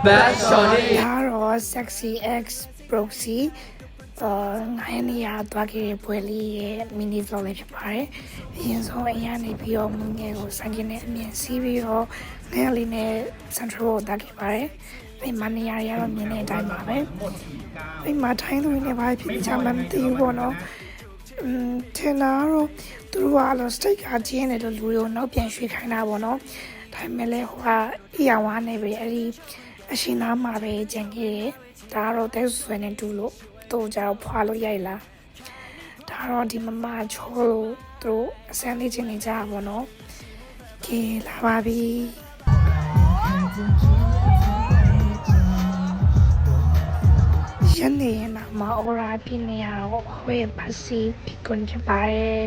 Bad Shorty ဒါတော့ Sexy X Proxy ငါးနေရသွားခဲ့တဲ့ပွဲလေးရဲ့ mini vlog လေးဖြစ်ပါတယ်အရင်ဆုံးအရင်နေပြီးတော့မငယ်ကိုစံကျင်နဲ့အမြင်စီးပြီးတော့ငယ်လေးနဲ့ Central ကိုတက်ခဲ့ပါတယ်အဲ့မှာနေရာရတော့မြင်တဲ့အတိုင်းပါပဲအဲ့မှာထိုင်းလူတွေနဲ့ဘာဖြစ်ကြမှမသိဘူးပေါ့နော်ထင်တာတော့သူတို့ကတော့ state ကကျင်းနေတော့လူတွေကိုနောက်ပြန်ရွှေ့ခိုင်းတာပေါ့နော်ဒါပေမဲ့လည်းဟိုကအရာဝါနေပြီအဲ့ဒီအရှင်သားမှာပဲကြံခဲ့တယ်ဒါကတော့တဲဆွဲနေတူလို့တော့ကြောက်ဖွာလို့ရိုက်လာဒါတော့ဒီမမချောလို့သူတို့အစမ်းလေးချင်းနေကြပါဘောနော်ကဲလာပါပြီရနေရနာမအော်ရာပြနေရတော့ခွေပါစီပြကွန်ချပါတယ်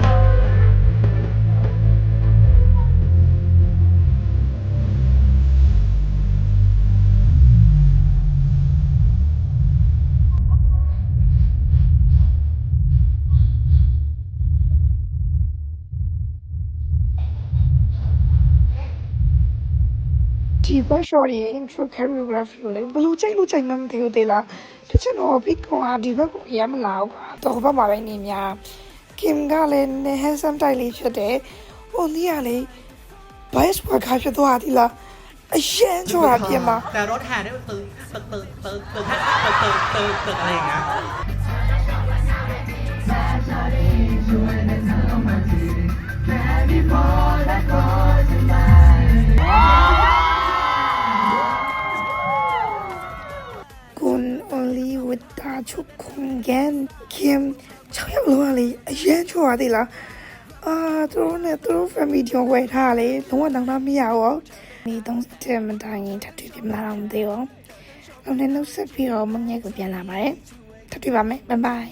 ဒီဘက်ရှော့ရဲ့ intro choreography ကိုလည်းဘယ်လိုချိန်လို့ချိန်မှမသိဘူးသေးလားတချင်တော့ဘီကွန်ဒီဘက်ကိုရမလာဘူးတော့ဘက်မှာပဲနေများ Kim ကလည်း handsome တိုက်လေးဖြစ်တယ်ဟိုနီးကလေ bias ဘွားခါဖြစ်သွားသည်လားအရင်ချောတာပြင်မှာ แต่รถแห่ได้ตึกอะไรอย่างเงี้ย kun only with တာချုပ်ခွန်ကန် Kim 6ယောက်လုံးကလေအရင်ချောတာသည်လားသူတို့နဲ့သူတို့ family ကြောင့်ဝယ်ထားလေလုံးဝတောင်းတမရဘူးဒီ30မတိုင်ရင်ထပ်တွေ့ပြမလားတော့မသိဘူး။နောက်နောက်ဆက်ပြီးတော့မငယ်ကိုပြန်လာပါတယ်။ထပ်တွေ့ပါမယ်။ Bye bye